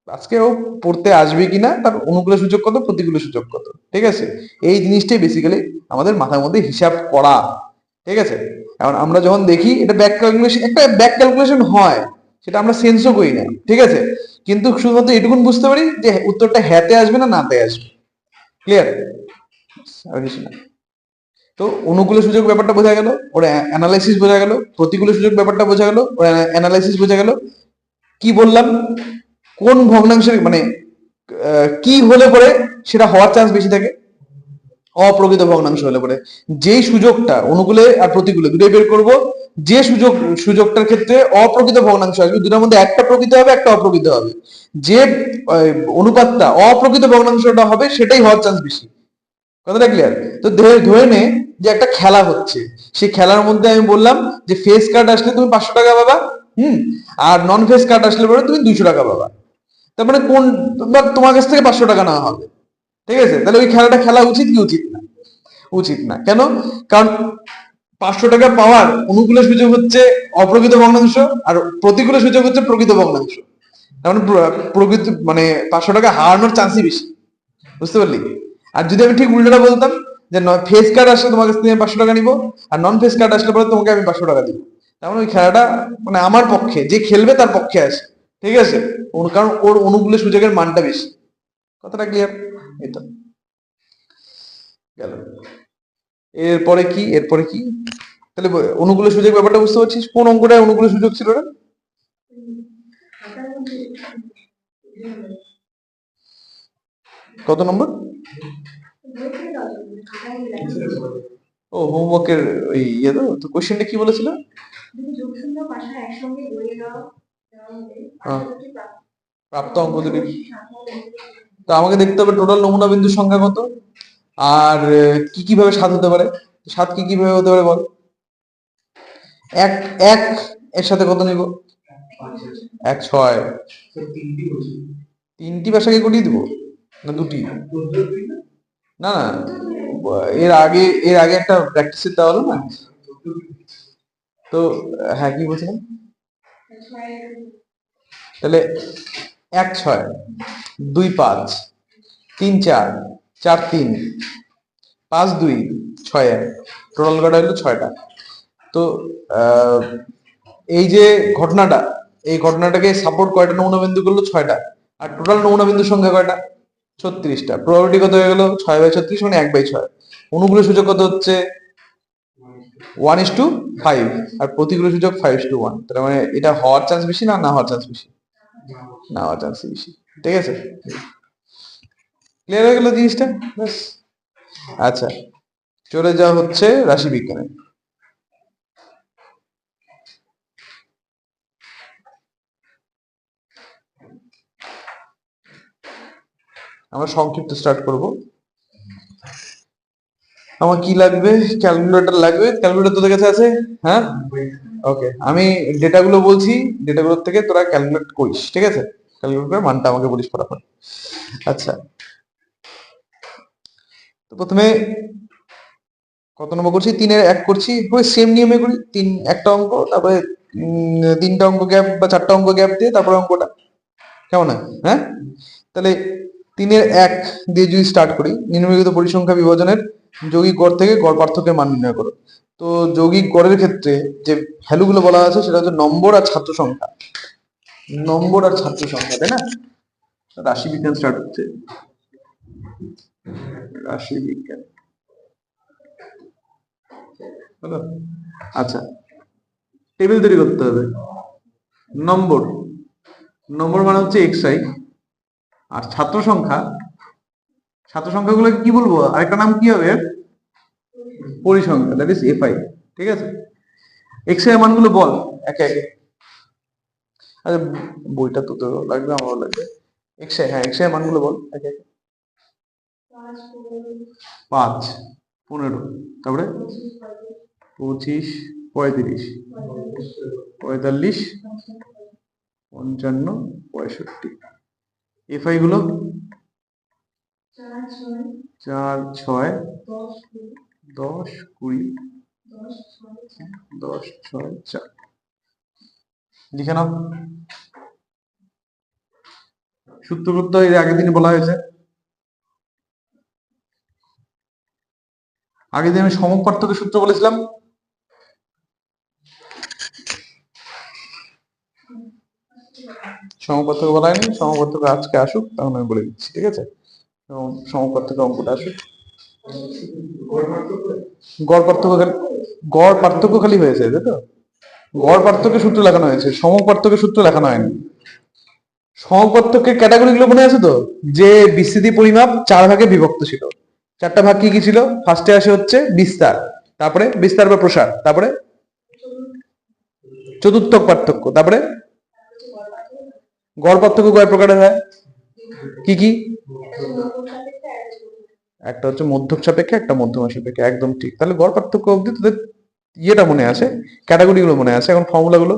আজকেও পড়তে আসবে কিনা তার অনুকূলে সূচক কত, প্রতিকূলে সূচক কত, ঠিক আছে। এই জিনিসটাই বেসিক্যালি আমাদের মাথার মধ্যে হিসাব করা, ঠিক আছে। এখন আমরা যখন দেখি এটা ব্যাক ক্যালকুলেশন, একটা ব্যাক ক্যালকুলেশন হয়, সেটা আমরা সেন্সও করি না, ঠিক আছে। কিন্তু শুধুমাত্র এটুকুন বুঝতে পারি যে উত্তরটা হ্যাঁতে আসবে না নাতে আসবে, ক্লিয়ার, আর কিছু না। তো অনুকূলে সূচক ব্যাপারটা বোঝা গেল, ওর অ্যানালাইসিস বোঝা গেল, প্রতিকূলে সূচক ব্যাপারটা বোঝা গেল, ওর অ্যানালাইসিস বোঝা গেল। কি বললাম, কোন ভগ্নাংশের মানে কি হলে পরে সেটা হওয়ার চান্স বেশি থাকে, অপ্রকৃত ভগ্নাংশ হলে পরে। যেই সুযোগটা অনুকূলে আর প্রতিকূলে দুটোই বের করব, যে সুযোগটার ক্ষেত্রে অপ্রকৃত ভগ্নাংশ আসবে, দুটোর মধ্যে একটা প্রকৃত হবে একটা অপ্রকৃত হবে, যে অনুপাতটা অপ্রকৃত ভগ্নাংশটা হবে সেটাই হওয়ার চান্স বেশি। কথাটা ক্লিয়ার? তো ধরে নে যে একটা খেলা হচ্ছে, সেই খেলার মধ্যে আমি বললাম যে ফেস কার্ড আসলে তুমি 500 টাকা পাবা, আর নন ফেস কার্ড আসলে পরে তুমি 200 টাকা পাবা। তার মানে কোন, তোমার কাছ থেকে 500 টাকা নেওয়া হবে, ঠিক আছে। তাহলে ওই খেলাটা খেলা উচিত কি উচিত না? উচিত না। কেন? কারণ 500 টাকা পাওয়ার অনুকূলে সুযোগ হচ্ছে অপ্রকৃত ভগ্নাংশ, আর প্রতিকূলে সুযোগ হচ্ছে প্রকৃত ভগ্নাংশ। তার মানে প্রকৃত মানে 500 টাকা হারানোর চান্সই বেশি, বুঝতে পারলি? আর যদি আমি ঠিক উল্টোটা বলতাম যে ফেস কার্ড আসলে তোমার কাছ থেকে 500 টাকা নিবো, আর নন ফেস কার্ড আসলে পরে তোমাকে আমি 500 টাকা দিব, তার মানে ওই খেলাটা মানে আমার পক্ষে, যে খেলবে তার পক্ষে আসে, ঠিক আছে। কারণ ওর অনুকূলে সুযোগের মানটা বেশি। কথাটা ক্লিয়ার? এই তো গেল। এরপরে কি, এরপরে কি, তাহলে অনুকূলে সুযোগ ব্যাপারটা বুঝতে পারছিস? কোন অঙ্কটায় অনুকূলে সুযোগ ছিল রে? কত নম্বর? ও হোমওয়ার্কের ওই ইয়ে, তো কোশ্চেনটা কি বলেছিল? প্রাপ্ত অঙ্ক দুটি। তো আমাকে দেখতে হবে টোটাল নমুনা বিন্দুর সংখ্যা কত, আর কি কিভাবে 7 হতে পারে, 7 কি কিভাবে হতে পারে বল। এক এক এর সাথে কত নিব? 1 6। তিনটি ভাষাকে করিয়ে দিব না দুটি? না না, এর আগে একটা প্র্যাকটিসের দেওয়া হলো না। তো হ্যাঁ, কি বলছিলাম, তাহলে 1 6, 2 5, 3 4, 4 3, 5 2, 6 1, টোটাল কটা হলো 6টা। তো এই যে ঘটনাটা, এই ঘটনাটাকে সাপোর্ট কয়টা নমুনা বিন্দু করলো? 6টা। আর টোটাল নমুনা বিন্দুর সংখ্যা কয়টা? 36টা। প্রবাবিলিটি কত হয়ে গেল? 6/36 মানে 1/6। অনুকূল সূচক কত হচ্ছে? 1:5। আর প্রতিকূল সূচক 5:1। তার মানে এটা হওয়ার চান্স বেশি না না হওয়ার চান্স বেশি? না হওয়ার চান্স বেশি, ঠিক আছে। ক্লিয়ার হয়ে গেল জিনিসটা? ব্যাস। আচ্ছা, চলে যাওয়া হচ্ছে রাশি বিজ্ঞানে। আমরা সংক্ষিপ্ত স্টার্ট করব। আমার কি লাগবে? ক্যালকুলেটর লাগবে। ক্যালকুলেটর তোদের কাছে আছে? হ্যাঁ, ওকে। আমি ডেটাগুলো বলছি, ডেটাগুলোর থেকে তোরা ক্যালকুলেট করিস, ঠিক আছে। ক্যালকুলেট করে মানটা আমাকে বলিস ফটাফট। আচ্ছা, তো প্রথমে কত নম্বর করছি? 3-এর 1 করছি, ওই সেম নিয়মে করি। একটা অঙ্ক, তারপরে 3টা অঙ্ক গ্যাপ বা 4টা অঙ্ক গ্যাপ দিয়ে তারপরে অঙ্কটা, কেমন হয়? হ্যাঁ, তাহলে 3-এর 1 দিয়ে যদি স্টার্ট করি, নিম্নলিখিত পরিসংখ্যা বিভাজনের যৌগিক গড় থেকে গড় পার্থক্যের মান নির্ণয় করো। তো যৌগিক গড়ের ক্ষেত্রে যে ভ্যালুগুলো বলা আছে সেটা হচ্ছে নম্বর আর ছাত্র সংখ্যা। নম্বর আর ছাত্র সংখ্যা, তাই না? রাশি বিজ্ঞান স্টার্ট হচ্ছে। রাশি বিজ্ঞান, হলো? আচ্ছা, টেবিল তৈরি করতে হবে। নম্বর, নম্বর মানে হচ্ছে xi, আর ছাত্র সংখ্যা, ছাত্র সংখ্যাগুলোকে কি বলবো? আরেকটা নাম কি হবে? পরিসংখ্যা, দ্যাট ইজ fi, ঠিক আছে। xi এর মানগুলো বল একে একে। আচ্ছা, বইটা তো তোর লাগবে, আমারও লাগবে। xi, হ্যাঁ, xi এর মানগুলো বল একে একে। 5, 15, তারপরে 25, 35, 45, 55, 65। fi গুলো 4 6, 10 20, 10 6 4। লিখে নাও। সূত্র করতে এর আগের দিনে বলা হয়েছে। আগের দিন আমি সমক পার্থক্যের সূত্র বলেছিলাম। সমক পার্থক্য বলা হয়নি, সমক পার্থক্য আজকে আসুক তখন আমি বলে দিচ্ছি, ঠিক আছে? সমক পার্থক্য অঙ্কটা আসুক। গড় পার্থক্য গড় পার্থক্য খালি হয়েছে, তাই তো? গড় পার্থক্যের সূত্র লেখানো হয়েছে, সমক পার্থক্যের সূত্র লেখানো হয়নি। সমক পার্থক্যের ক্যাটাগরি গুলো মনে আছে তো? যে বিস্তৃতি পরিমাপ 4 ভাগে বিভক্ত ছিল। 4টা ভাগ কি কি ছিল? ফার্স্টে আসে হচ্ছে বিস্তার, তারপরে বিস্তার বা প্রসার, তারপরে চতুর্থক পার্থক্য, তারপরে গড় পার্থক্য কয় প্রকারের হয়? কি কি? একটা হচ্ছে মধ্যক সাপেক্ষে, একটা মধ্যমা সাপেক্ষে, একদম ঠিক। তাহলে গড় পার্থক্য অবধি তোদের ইয়েটা মনে আছে, ক্যাটাগরি গুলো মনে আছে। এখন ফর্মুলা গুলো,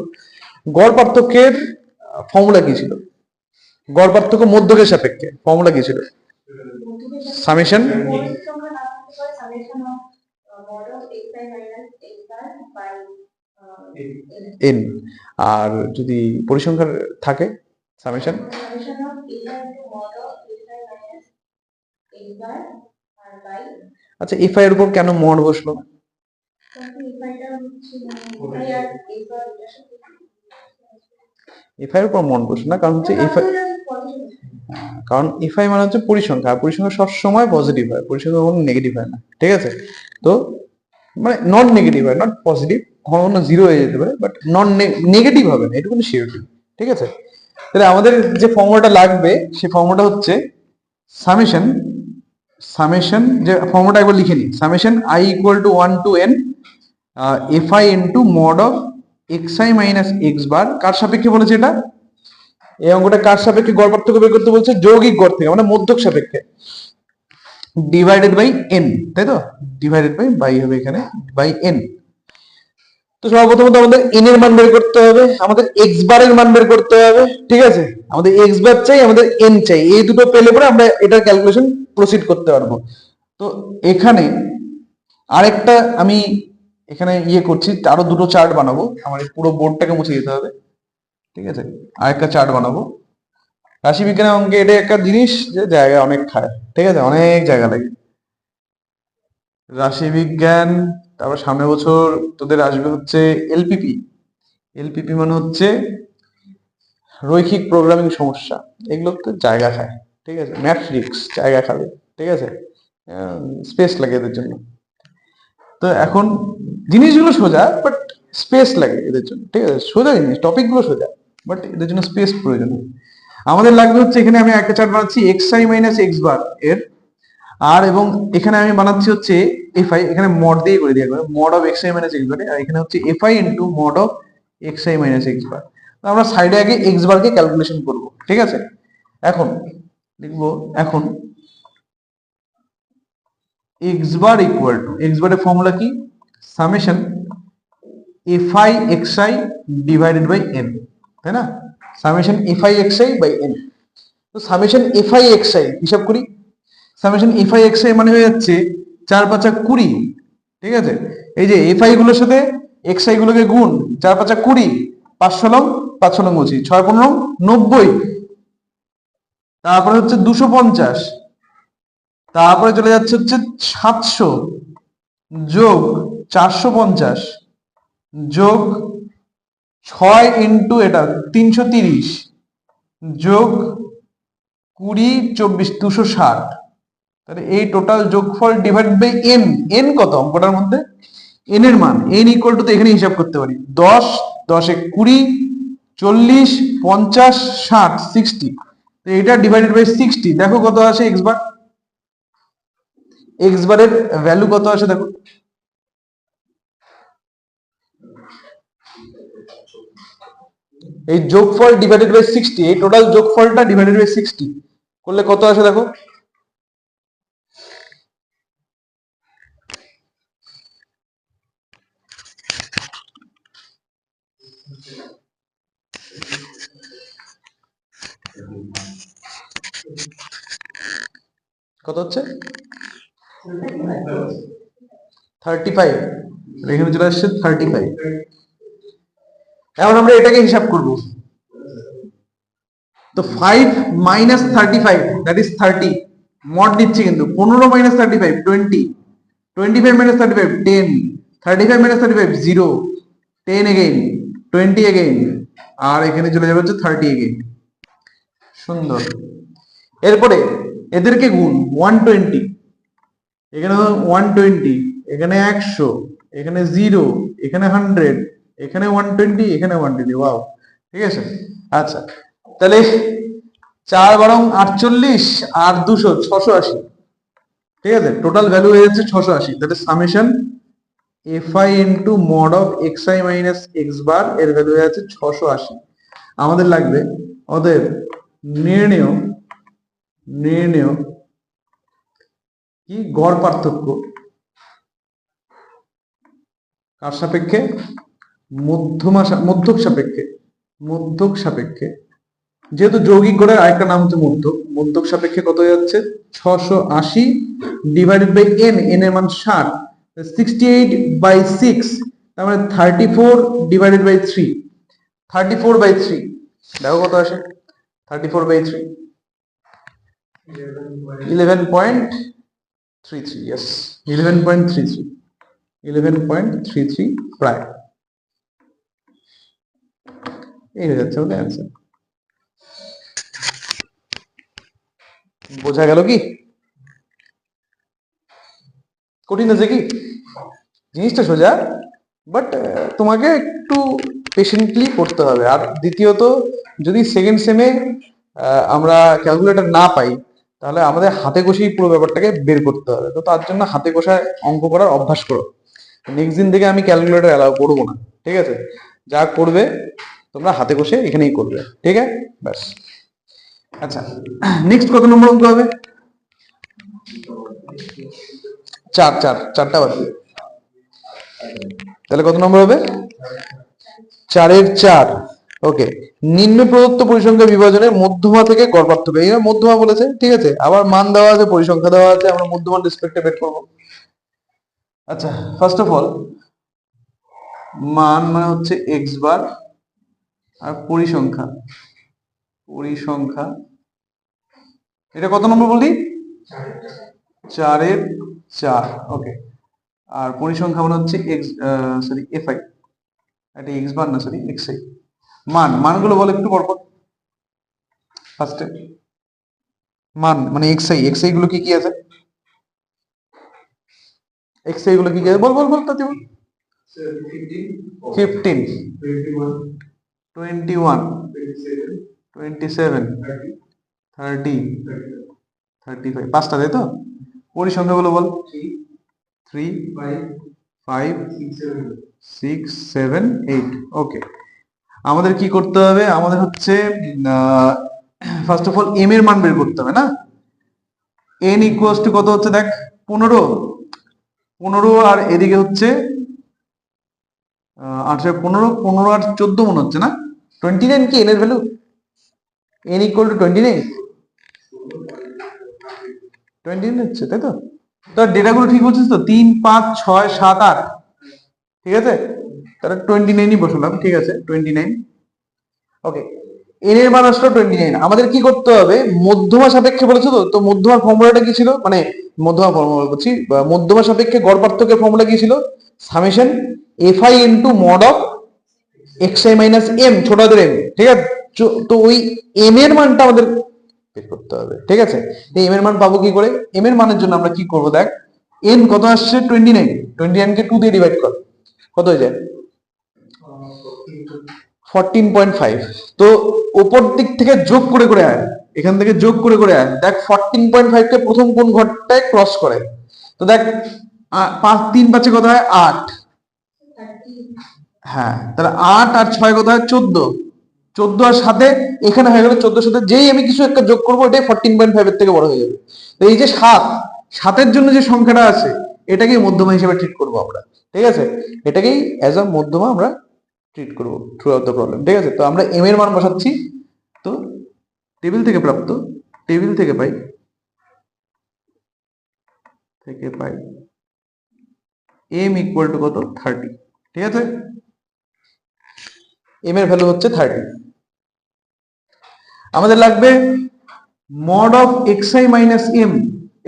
গড় পার্থক্যের ফর্মুলা কি ছিল? গড় পার্থক্য মধ্যকের সাপেক্ষে ফর্মুলা কি ছিল? সামেশন এন, আর যদি পরিসংখ্যান থাকে সামেশন। আচ্ছা, এফআই এর উপর কেন মড বসলো? এফআই এর উপর মড বসলো না, কারণ হচ্ছে এফআই মানে হচ্ছে পরিসংখ্যা, আর পরিসংখ্যা সবসময় পজিটিভ হয়, পরিসংখ্যা কখনো নেগেটিভ হয় না, ঠিক আছে? তো মানে নন নেগেটিভ হয়, নট পজিটিভ, কখনো জিরো হয়ে যেতে পারে, বাট নন নেগেটিভ হবে না, এটুকু শিওরিটি, ঠিক আছে? তাহলে আমাদের যে ফর্মুলাটা লাগবে সেই ফর্মুলাটা হচ্ছে সামেশন, যে ফর্মুলাটা একবার লিখে নিই, summation I equal to 1 to n fi into mod of xi minus X bar. কার সাপেক্ষে বলেছে এটা? এই অঙ্কটা কার সাপেক্ষে গড় পার্থক্য বের করতে বলছে? যৌগিক গড় থেকে, মানে মধ্যক সাপেক্ষে, ডিভাইডেড বাই এন, তাই তো? ডিভাইডেড বাই হবে এখানে বাই এন। তো সর্বপ্রথমত আমাদের এন এর মান বের করতে হবে, আমাদের এক্স বারের মান বের করতে হবে, ঠিক আছে? আমাদের এক্স বার চাই, আমাদের এন চাই, এই দুটো পেলে পরে আমরা এটার ক্যালকুলেশন প্রসিড করতে পারবো। তো এখানে আরেকটা আমি এখানে ইয়ে করছি, আরো দুটো চার্ট বানাবো, আমার এই পুরো বোর্ডটাকে মুছে দিতে হবে, ঠিক আছে? আরেকটা চার্ট বানাবো। রাশিবিজ্ঞানের অঙ্কে এটা একটা জিনিস যে জায়গা অনেক খায়, ঠিক আছে? অনেক জায়গা লাগে রাশিবিজ্ঞান। তারপর সামনের বছর তোদের আসবে হচ্ছে এলপিপি। এলপিপি মানে হচ্ছে রৈখিক প্রোগ্রামিং সমস্যা, এগুলো তো জায়গা খায়, ঠিক আছে? ম্যাট্রিক্স জায়গা খাবে, ঠিক আছে? স্পেস লাগে এদের জন্য। তো এখন জিনিসগুলো সোজা, বাট স্পেস লাগে এদের জন্য, ঠিক আছে? সোজা জিনিস, টপিকগুলো সোজা, বাট এদের জন্য স্পেস প্রয়োজন। আমাদের লাগবে হচ্ছে, এখানে আমি একটা চার্ট বানাচ্ছি xi মাইনাস এক্স বার এর, আর এবং এখানে আমি বানাচ্ছি হচ্ছে এফআই, এখানে মড দিয়ে করে দিই একবার, mod of xi minus X bar, আর এখানে হচ্ছে fi into mod of xi minus X bar. আমরা সাইডে আগে এক্স বারকে ক্যালকুলেশন করব, ঠিক আছে? এখন লিখবো, এখন X bar equal to, X বারের ফর্মুলা কি? Summation FI xi divided by N, তাই না? Summation FI xi by N. তো সামেশন এফআই xi হিসাব করি, সামেশন এফআই xi মানে হয়ে যাচ্ছে 4 5 20, ঠিক আছে? এই যে এফআই গুলোর সাথে xi গুলোকে গুণ, 4 5 20, 5 ষোলং 5 ষোলং বলছি, 6 15 90, তারপরে হচ্ছে 250, তারপরে চলে যাচ্ছে হচ্ছে 700 যোগ 450 যোগ 6 ইন্টু এটা 330 যোগ 20 24 260। তাহলে এই টোটাল যোগফল ডিভাইড বাই এন। এন কত অঙ্কটার মধ্যে? এন এর মান, এন ইকুয়াল টু, তো এখানে হিসাব করতে পারি 10, 10 এ 20, 40, 50, 60, 60। তো এটা ডিভাইডেড বাই 60, দেখো কত আসে এক্স বার। এক্স বারের ভ্যালু কত আসে দেখো, এই যোগফল ডিভাইডেড বাই 60, এই টোটাল যোগফলটা ডিভাইডেড বাই 60 করলে কত আসে দেখো। কত হচ্ছে? 35, এখানে চলে আসছে 35। এখন আমরা এটাকে হিসাব করব, তো 5 মাইনাস 35 দ্যাট ইজ 30, মড দিচ্ছি কিন্তু 15 minus 35 20, 25 minus 35 10, 35 minus 35 0, 10 again, 20 again, আর এখানে চলে যাবে হচ্ছে 30 এগেইন। সুন্দর। এরপরে এদেরকে গুণ 120, এখানে 120, এখানে 100, এখানে 0, এখানে 100, এখানে 120, এখানে 120, ওয়াও, ঠিক আছে। আচ্ছা, তাহলে 4 বারং 48 আর 200 680, ঠিক আছে, টোটাল ভ্যালু হয়ে যাচ্ছে 680। তাহলে summation fi into mod of xi minus x বার এর ভ্যালু হয়ে যাচ্ছে 680। আমাদের লাগবে ওদের নির্ণেয় কি গড় পার্থক্য কার সাপেক্ষে? মধ্যক সাপেক্ষে, যেহেতু যৌগিক গড়ের আরেকটা নাম হচ্ছে মধ্যক সাপেক্ষে কত হয়ে যাচ্ছে? 680 ডিভাইডেড বাই n, n এর মান 60, 68 বাই 6, তার মানে 34 ডিভাইডেড বাই 3, 34 বাই 3, দেখো কত আসে? 34 বাই 3 11.33, yes 11.33 প্রায় এই হয়ে যাচ্ছে আমাদের অ্যান্সার। বোঝা গেল কি? কঠিন আছে কি? জিনিসটা সোজা, বাট তোমাকে একটু পেশেন্টলি করতে হবে। আর দ্বিতীয়ত, যদি সেকেন্ড সেমে আমরা ক্যালকুলেটর না পাই, তাহলে আমাদের হাতে কষেই পুরো ব্যাপারটাকে বের করতে হবে। তো তার জন্য হাতে কষায় অঙ্ক করার অভ্যাস করো। নেক্সট দিন থেকে আমি ক্যালকুলেটর অ্যালাউ করবো না, ঠিক আছে? যা করবে তোমরা হাতে কষে এখানেই করবে, ঠিক আছে? ব্যাস। আচ্ছা, নেক্সট কত নম্বর অঙ্ক হবে? 4টা বাদ দিয়ে, তাহলে কত নম্বর হবে? 4 এর 4। ওকে, নিম্ন প্রদত্ত পরিসংখ্যা বিভাজনের মধ্যমা থেকে গড় পার্থক্য, এই মধ্যমা বলেছে, ঠিক আছে। আবার মান দেওয়া আছে, পরিসংখ্যা দেওয়া আছে, আমরা মধ্যমান রেসপেক্টে বের করব। আচ্ছা, ফার্স্ট অফ অল মান মানে হচ্ছে এক্স বার, আর পরিসংখ্যা এটা কত নম্বর বলি? 4 এর 4। ওকে, আর পরিসংখ্যা মানে হচ্ছে এক্স, সরি এফআই, এটা এক্স বার না, সরি এক্সআই। মানগুলো বল একটু পরপর। ফার্স্টে মান মানে এক্সআই গুলো কি কি আছে? এক্সআই গুলো কি কি আছে? বল তাতে বল। 15, 21, 27, 30, 35, 5টা, তাই তো? পরিসংখ্যাগুলো বল। 3, 5, 6, 7, 8। ওকে, আমাদের কি করতে হবে? আমাদের হচ্ছে ফার্স্ট অফ অল এম এর মান বের করতে হবে না? এন ইকুয়ালস টু কত হচ্ছে দেখ? 15 আর এদিকে হচ্ছে 15 আর 14 মনে হচ্ছে না? 29 কি এন এর ভ্যালু? এন ইকুয়াল টু 29 হচ্ছে, তাই তো? তো ডেটাগুলো ঠিক বলছিস তো? 3, 5, 6, 7, 8, ঠিক আছে? তাহলে 29ই বসালাম, ঠিক আছে? 29। ওকে, এন এর মান আসলো 29। আমাদের কি করতে হবে? মধ্যমা সাপেক্ষে বলেছে তো, তো মধ্যমার ফর্মুলাটা কি ছিল? মানে মধ্যমা ফর্মুলা বলছি, মধ্যমা সাপেক্ষে গড় পার্থক্যের ফর্মুলা কি ছিল? Summation FI into mod of XI minus M, ছোট হাতের এম, ঠিক আছে? তো ওই এম এর মানটা আমাদের বের করতে হবে, ঠিক আছে? এই এম এর মান পাবো কি করে? এম এর মানের জন্য আমরা কি করব? দেখ, এন কত আসছে? 29 কে 2 দিয়ে ডিভাইড কর, কত হয়ে যায়? 14.5। তো উপর দিক থেকে যোগ করে আয়, এখান থেকে যোগ করে আয়। দেখ 14.5 কে প্রথম কোন ঘরটায় ক্রস করে? তো দেখ 5, 3, 5 কত হয়? 8। হ্যাঁ, তাহলে 8 আর 6 কত হয়? 14। 14 আর 7 এখানে হয়ে গেল 14 সাথে যেই আমি কিছু একটা যোগ করবো, এটাই 14.5 এর থেকে বড় হয়ে যাবে। তো এই যে 7 জন্য যে সংখ্যাটা আছে, এটাকেই মধ্যমা হিসেবে ট্রিট করবো আমরা, ঠিক আছে? এটাকেই অ্যাজ আ মধ্যমা আমরা ট্রিট করবো থ্রু আউট দ্য প্রবলেম, ঠিক আছে? তো আমরা এম এর মান বসাচ্ছি। তো টেবিল থেকে পাই এম ইকুয়াল টু কত? 30, ঠিক আছে? এম এর ভ্যালু হচ্ছে 30। আমাদের লাগবে mod of xi minus M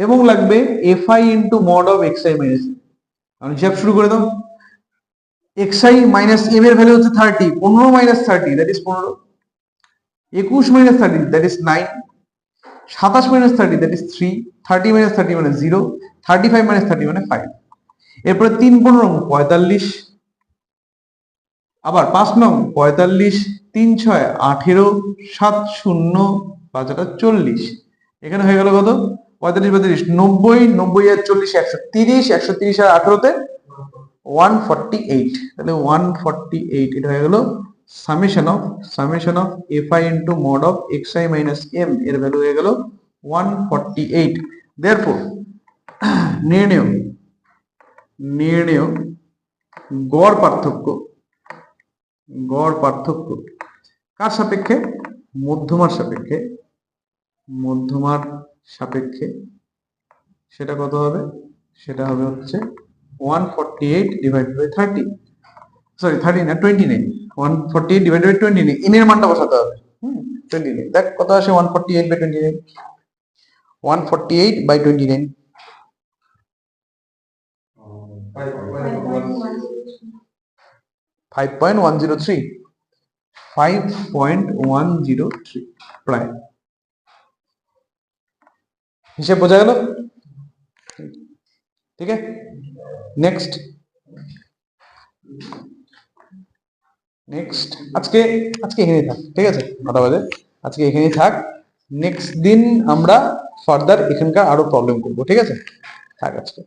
এবং লাগবে fi into mod of xi minus M. আমি হিসাব শুরু করে দাও। xi মাইনাস এম এর ভ্যালু হচ্ছে 30, 15 minus 30 that is 15, 21 minus 30 that is 9, 27 minus 30 that is 3, 30 minus 30 মানে 0, 35 মাইনাস 30 মানে 5। এরপরে 3 15 45, আবার 5 নং 45, 3 6 18, 7 0 5 40। এখানে হয়ে গেল কত? 45 32 90, 90 আর 40 130, 130 আর 18 148, তাহলে 148 এটা হয়ে গেল summation of fi into mod of xi minus m এর ভ্যালু হয়ে গেল 148। देयरफॉर নির্ণেয় গড় পার্থক্য কার সাপেক্ষে? মধ্যমার সাপেক্ষে সেটা কত হবে? সেটা হবে হচ্ছে 148 ডিভাইডেড বাই 30, সরি 30 না 29, 148 ডিভাইডেড বাই 29, n এর মানটা বসাতে হবে। 29 দেখ কত আসে 148 বাই 29, 148 বাই 29 5.103 প্রায়। হিসেব বোঝা গেল? ঠিক আছে, নেক্সট আজকে এখানেই থাক। ঠিক আছে, 9টা বাজে, আজকে এখানেই থাক। নেক্সট দিন আমরা ফার্দার এখানকার আরো প্রবলেম করবো। ঠিক আছে, থাক আজকে।